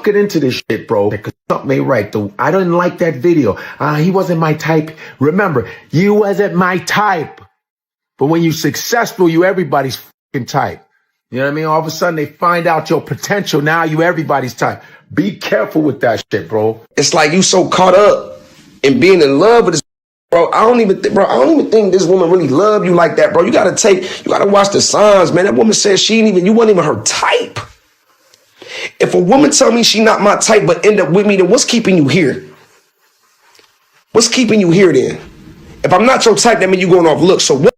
looking into this shit, bro. Because something ain't right. I didn't like that video. He wasn't my type. Remember, you wasn't my type. But when you successful, you everybody's fucking type. You know what I mean? All of a sudden, they find out your potential. Now you everybody's type. Be careful with that shit, bro. It's like you so caught up in being in love with this, bro. I don't even think this woman really loved you like that, bro. You gotta watch the signs, man. That woman said you wasn't even her type. If a woman tell me she not my type but end up with me, then what's keeping you here? What's keeping you here then? If I'm not your type, that means you going off looks. So what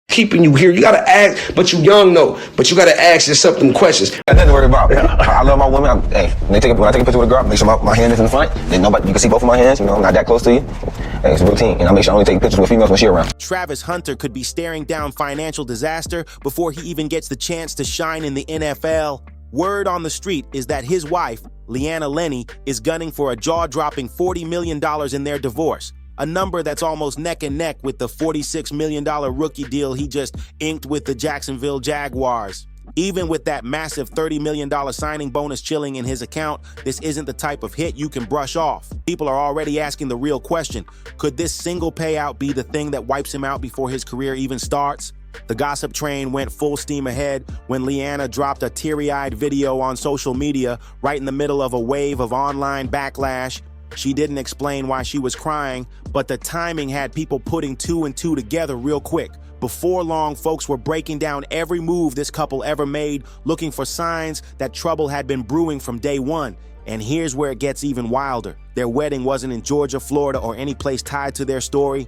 keeping you here? You gotta ask, but you young though. But you gotta ask yourself them questions. Got nothing to worry about. I love my women. When I take a picture with a girl, make sure my hand is in the front. Then nobody, you can see both of my hands. You know, I'm not that close to you. Hey, it's a routine, and I make sure I only take pictures with females when she's around. Travis Hunter could be staring down financial disaster before he even gets the chance to shine in the NFL. Word on the street is that his wife, Leanna Lenny, is gunning for a jaw-dropping $40 million in their divorce. A number that's almost neck and neck with the $46 million rookie deal he just inked with the Jacksonville Jaguars. Even with that massive $30 million signing bonus chilling in his account, this isn't the type of hit you can brush off. People are already asking the real question: could this single payout be the thing that wipes him out before his career even starts? The gossip train went full steam ahead when Leanna dropped a teary-eyed video on social media right in the middle of a wave of online backlash. She didn't explain why she was crying, but the timing had people putting two and two together real quick. Before long, folks were breaking down every move this couple ever made, looking for signs that trouble had been brewing from day one. And here's where it gets even wilder. Their wedding wasn't in Georgia, Florida, or any place tied to their story.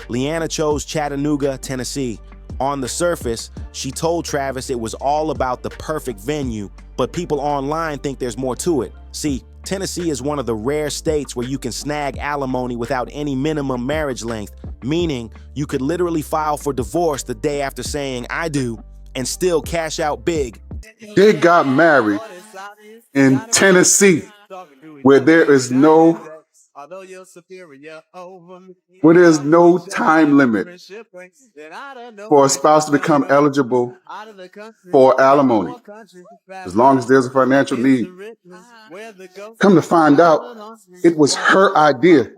Leanna chose Chattanooga, Tennessee. On the surface, she told Travis it was all about the perfect venue, but people online think there's more to it. See, Tennessee is one of the rare states where you can snag alimony without any minimum marriage length, meaning you could literally file for divorce the day after saying "I do" and still cash out big. They got married in Tennessee, where there's no time limit for a spouse to become eligible for alimony, as long as there's a financial need. Come to find out, it was her idea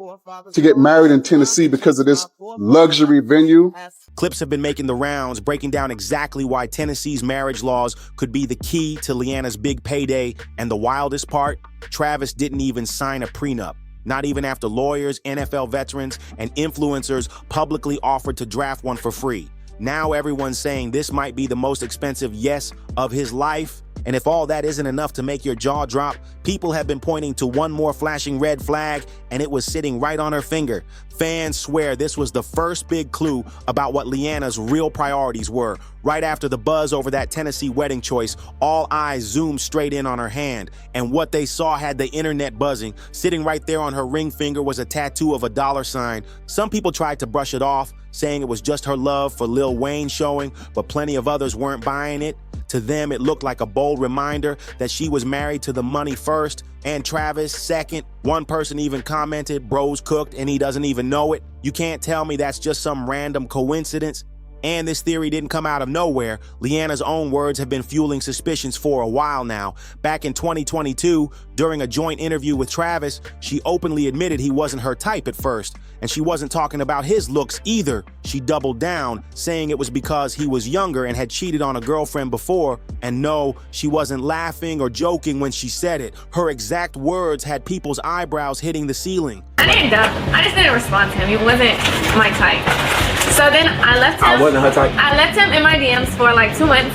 to get married in Tennessee because of this luxury venue. Clips have been making the rounds, breaking down exactly why Tennessee's marriage laws could be the key to Leanna's big payday. And the wildest part, Travis didn't even sign a prenup. Not even after lawyers, NFL veterans, and influencers publicly offered to draft one for free. Now everyone's saying this might be the most expensive yes of his life. And if all that isn't enough to make your jaw drop, people have been pointing to one more flashing red flag, and it was sitting right on her finger. Fans swear this was the first big clue about what Leanna's real priorities were. Right after the buzz over that Tennessee wedding choice, all eyes zoomed straight in on her hand, and what they saw had the internet buzzing. Sitting right there on her ring finger was a tattoo of a $sign. Some people tried to brush it off, saying it was just her love for Lil Wayne showing, but plenty of others weren't buying it. To them, it looked like a bold reminder that she was married to the money first and Travis second. One person even commented, "Bro's cooked and he doesn't even know it." You can't tell me that's just some random coincidence. And this theory didn't come out of nowhere. Leanna's own words have been fueling suspicions for a while now. Back in 2022, during a joint interview with Travis, she openly admitted he wasn't her type at first. And she wasn't talking about his looks either. She doubled down, saying it was because he was younger and had cheated on a girlfriend before. And no, she wasn't laughing or joking when she said it. Her exact words had people's eyebrows hitting the ceiling. I didn't dump. I just didn't respond to him. He wasn't my type. So then I left him. I wasn't her type. I left him in my DMs for like 2 months,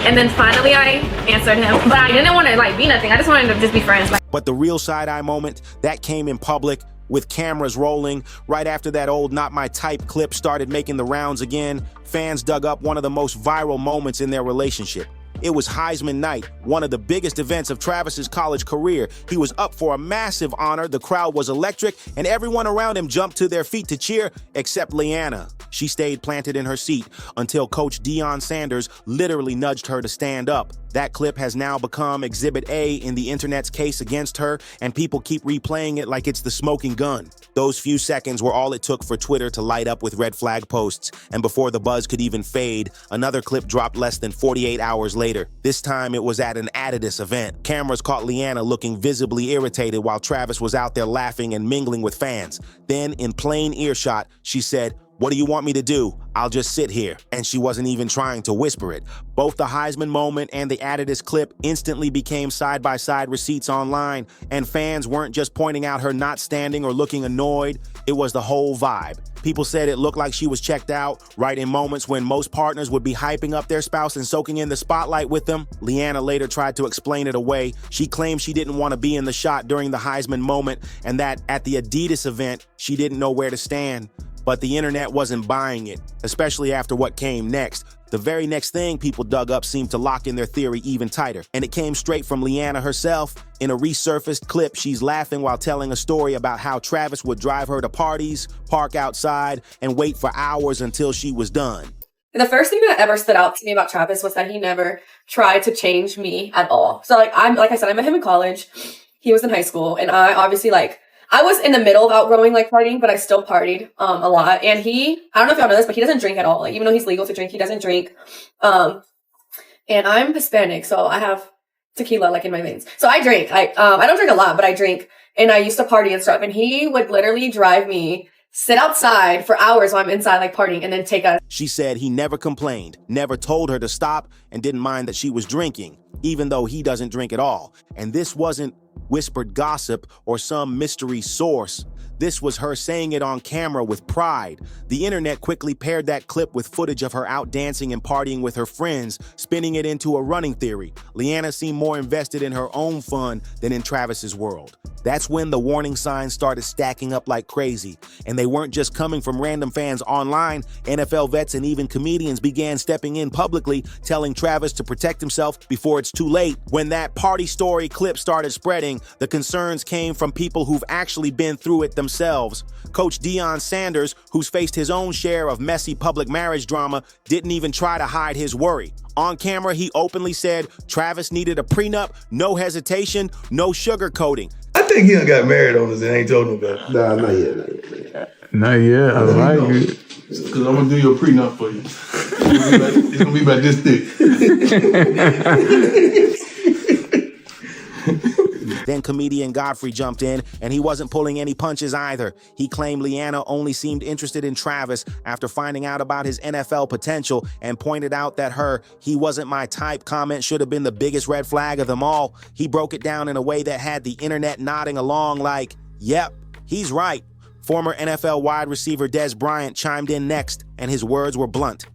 and then finally I answered him. But I didn't want to like be nothing. I just wanted to just be friends. But the real side-eye moment, that came in public with cameras rolling. Right after that old "not my type" clip started making the rounds again, fans dug up one of the most viral moments in their relationship. It was Heisman night, one of the biggest events of Travis's college career. He was up for a massive honor, the crowd was electric, and everyone around him jumped to their feet to cheer, except Leanna. She stayed planted in her seat until Coach Deion Sanders literally nudged her to stand up. That clip has now become Exhibit A in the internet's case against her, and people keep replaying it like it's the smoking gun. Those few seconds were all it took for Twitter to light up with red flag posts, and before the buzz could even fade, another clip dropped less than 48 hours later. This time it was at an Adidas event. Cameras caught Leanna looking visibly irritated while Travis was out there laughing and mingling with fans. Then, in plain earshot, she said, "What do you want me to do? I'll just sit here." And she wasn't even trying to whisper it. Both the Heisman moment and the Adidas clip instantly became side-by-side receipts online, and fans weren't just pointing out her not standing or looking annoyed. It was the whole vibe. People said it looked like she was checked out, right in moments when most partners would be hyping up their spouse and soaking in the spotlight with them. Leanna later tried to explain it away. She claimed she didn't want to be in the shot during the Heisman moment, and that at the Adidas event, she didn't know where to stand. But the internet wasn't buying it, especially after what came next. The very next thing people dug up seemed to lock in their theory even tighter, and it came straight from Leanna herself. In a resurfaced clip, she's laughing while telling a story about how Travis would drive her to parties, park outside, and wait for hours until she was done. The first thing that ever stood out to me about Travis was that he never tried to change me at all. So like I said, I met him in college. He was in high school, and I was in the middle of outgrowing like partying, but I still partied a lot. And I don't know if y'all know this, but he doesn't drink at all. Like, even though he's legal to drink, he doesn't drink. And I'm Hispanic, so I have tequila like in my veins. So I drink. I don't drink a lot, but I drink. And I used to party and stuff. And he would literally drive me, sit outside for hours while I'm inside like partying, and then take us. She said he never complained, never told her to stop, and didn't mind that she was drinking, even though he doesn't drink at all. And this wasn't whispered gossip or some mystery source. This was her saying it on camera with pride. The internet quickly paired that clip with footage of her out dancing and partying with her friends, spinning it into a running theory. Leanna seemed more invested in her own fun than in Travis's world. That's when the warning signs started stacking up like crazy. And they weren't just coming from random fans online. NFL vets and even comedians began stepping in publicly, telling Travis to protect himself before it's too late. When that party story clip started spreading, the concerns came from people who've actually been through it themselves. Coach Deion Sanders, who's faced his own share of messy public marriage drama, didn't even try to hide his worry. On camera, he openly said Travis needed a prenup, no hesitation, no sugarcoating. I think he done got married on us and ain't told nobody. Nah, not yet. Not yet. I like it. Because I'm going to do your prenup for you. It's going to be about this thick. Then comedian Godfrey jumped in, and he wasn't pulling any punches either. He claimed Leanna only seemed interested in Travis after finding out about his NFL potential, and pointed out that her "he wasn't my type" comment should have been the biggest red flag of them all. He broke it down in a way that had the internet nodding along like, yep, he's right. Former NFL wide receiver Dez Bryant chimed in next, and his words were blunt.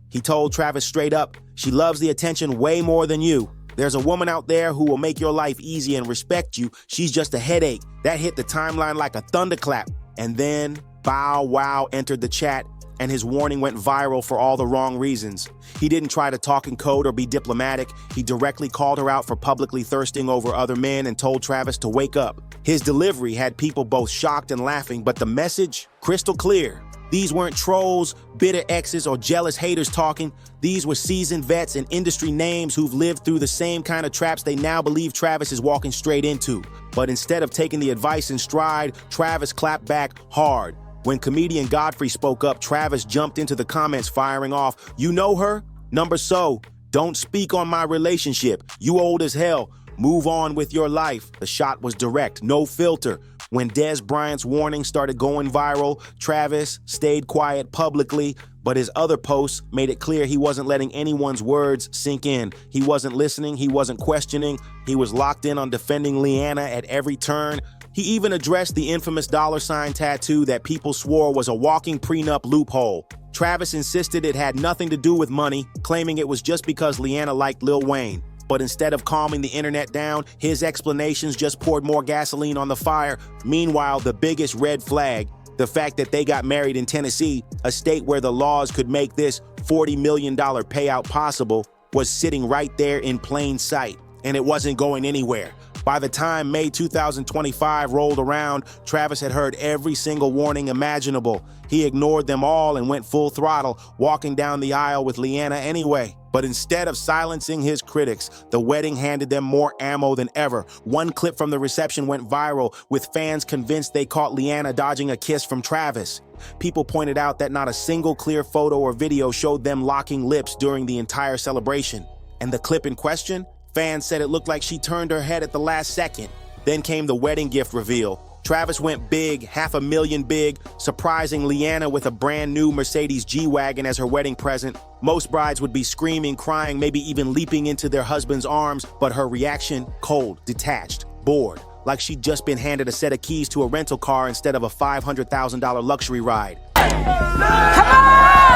He told Travis straight up, "She loves the attention way more than you. There's a woman out there who will make your life easy and respect you. She's just a headache." That hit the timeline like a thunderclap. And then Bow Wow entered the chat, and his warning went viral for all the wrong reasons. He didn't try to talk in code or be diplomatic. He directly called her out for publicly thirsting over other men and told Travis to wake up. His delivery had people both shocked and laughing, but the message, crystal clear. These weren't trolls, bitter exes, or jealous haters talking. These were seasoned vets and industry names who've lived through the same kind of traps they now believe Travis is walking straight into. But instead of taking the advice in stride, Travis clapped back hard. When comedian Godfrey spoke up, Travis jumped into the comments firing off, "You know her? Number so. Don't speak on my relationship. You old as hell. Move on with your life." The shot was direct, no filter. When Dez Bryant's warning started going viral, Travis stayed quiet publicly, but his other posts made it clear he wasn't letting anyone's words sink in. He wasn't listening, he wasn't questioning, he was locked in on defending Leanna at every turn. He even addressed the infamous $ tattoo that people swore was a walking prenup loophole. Travis insisted it had nothing to do with money, claiming it was just because Leanna liked Lil Wayne. But instead of calming the internet down, his explanations just poured more gasoline on the fire. Meanwhile, the biggest red flag, the fact that they got married in Tennessee, a state where the laws could make this $40 million payout possible, was sitting right there in plain sight, and it wasn't going anywhere. By the time May 2025 rolled around, Travis had heard every single warning imaginable. He ignored them all and went full throttle, walking down the aisle with Leanna anyway. But instead of silencing his critics, the wedding handed them more ammo than ever. One clip from the reception went viral, with fans convinced they caught Leanna dodging a kiss from Travis. People pointed out that not a single clear photo or video showed them locking lips during the entire celebration. And the clip in question? Fans said it looked like she turned her head at the last second. Then came the wedding gift reveal. Travis went big, $500,000 big, surprising Leanna with a brand new Mercedes G-Wagon as her wedding present. Most brides would be screaming, crying, maybe even leaping into their husband's arms, but her reaction, cold, detached, bored, like she'd just been handed a set of keys to a rental car instead of a $500,000 luxury ride. Come on,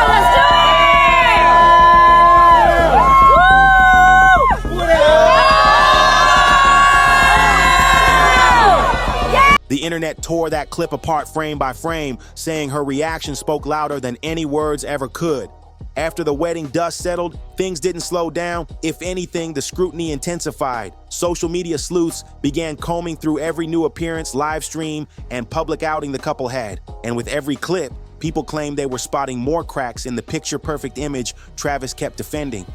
let's do it! The internet tore that clip apart frame by frame, saying her reaction spoke louder than any words ever could. After the wedding dust settled, things didn't slow down. If anything, the scrutiny intensified. Social media sleuths began combing through every new appearance, live stream, and public outing the couple had. And with every clip, people claimed they were spotting more cracks in the picture-perfect image Travis kept defending.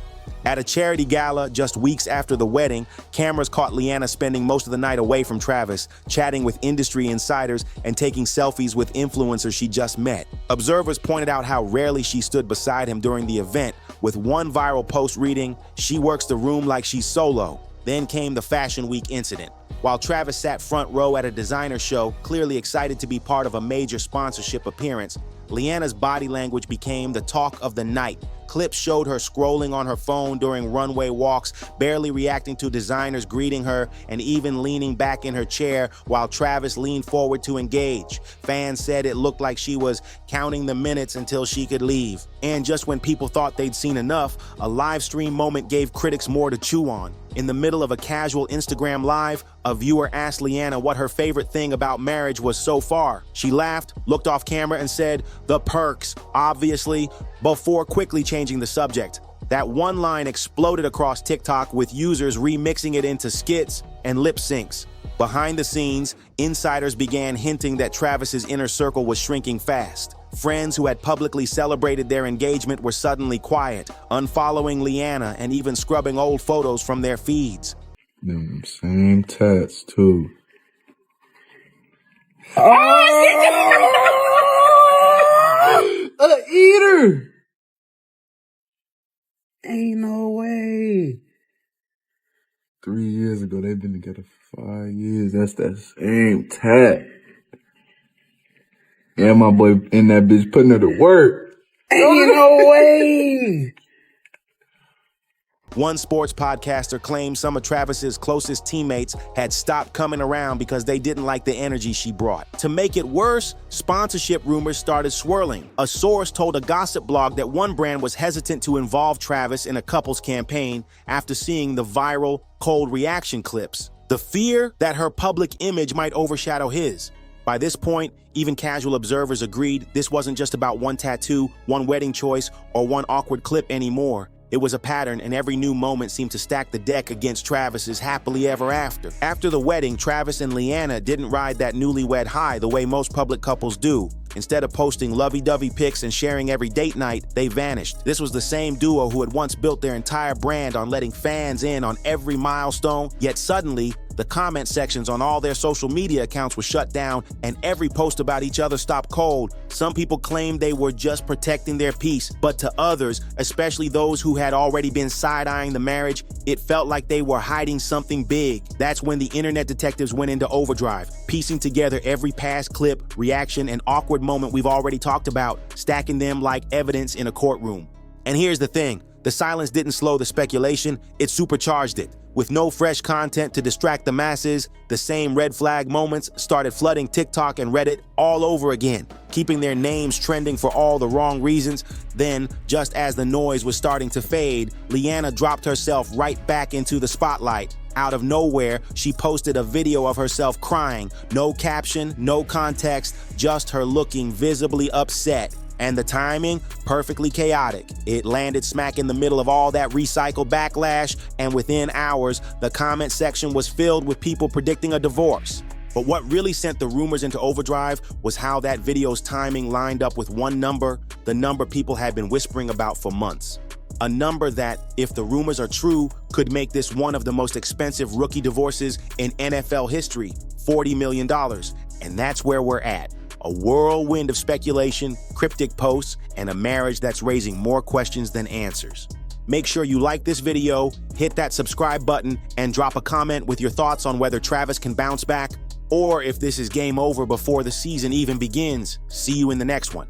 At a charity gala just weeks after the wedding, cameras caught Leanna spending most of the night away from Travis, chatting with industry insiders and taking selfies with influencers she just met. Observers pointed out how rarely she stood beside him during the event, with one viral post reading, "She works the room like she's solo." Then came the Fashion Week incident. While Travis sat front row at a designer show, clearly excited to be part of a major sponsorship appearance, Leanna's body language became the talk of the night. Clips showed her scrolling on her phone during runway walks, barely reacting to designers greeting her, and even leaning back in her chair while Travis leaned forward to engage. Fans said it looked like she was counting the minutes until she could leave. And just when people thought they'd seen enough, a live stream moment gave critics more to chew on. In the middle of a casual Instagram live, a viewer asked Leanna what her favorite thing about marriage was so far. She laughed, looked off camera, and said, "The perks, obviously," before quickly changing the subject. That one line exploded across TikTok, with users remixing it into skits and lip syncs. Behind the scenes, insiders began hinting that Travis's inner circle was shrinking fast. Friends who had publicly celebrated their engagement were suddenly quiet, unfollowing Leanna and even scrubbing old photos from their feeds. Them same tats, too. A eater! Ain't no way. 3 years ago, they've been together for 5 years. That's that same tat. Yeah, my boy in that bitch putting her to work. Ain't no way. One sports podcaster claimed some of Travis's closest teammates had stopped coming around because they didn't like the energy she brought. To make it worse, sponsorship rumors started swirling. A source told a gossip blog that one brand was hesitant to involve Travis in a couple's campaign after seeing the viral cold reaction clips. The fear that her public image might overshadow his. By this point, even casual observers agreed this wasn't just about one tattoo, one wedding choice, or one awkward clip anymore. It was a pattern, and every new moment seemed to stack the deck against Travis's happily ever after. After the wedding, Travis and Leanna didn't ride that newlywed high the way most public couples do. Instead of posting lovey-dovey pics and sharing every date night, they vanished. This was the same duo who had once built their entire brand on letting fans in on every milestone, yet suddenly, the comment sections on all their social media accounts were shut down, and every post about each other stopped cold. Some people claimed they were just protecting their peace, but to others, especially those who had already been side-eyeing the marriage, it felt like they were hiding something big. That's when the internet detectives went into overdrive, piecing together every past clip, reaction, and awkward moment we've already talked about, stacking them like evidence in a courtroom. And here's the thing. The silence didn't slow the speculation, it supercharged it. With no fresh content to distract the masses, the same red flag moments started flooding TikTok and Reddit all over again, keeping their names trending for all the wrong reasons. Then, just as the noise was starting to fade, Leanna dropped herself right back into the spotlight. Out of nowhere, she posted a video of herself crying. No caption, no context, just her looking visibly upset. And the timing, perfectly chaotic. It landed smack in the middle of all that recycled backlash, and within hours, the comment section was filled with people predicting a divorce. But what really sent the rumors into overdrive was how that video's timing lined up with one number, the number people had been whispering about for months. A number that, if the rumors are true, could make this one of the most expensive rookie divorces in NFL history, $40 million. And that's where we're at. A whirlwind of speculation, cryptic posts, and a marriage that's raising more questions than answers. Make sure you like this video, hit that subscribe button, and drop a comment with your thoughts on whether Travis can bounce back, or if this is game over before the season even begins. See you in the next one.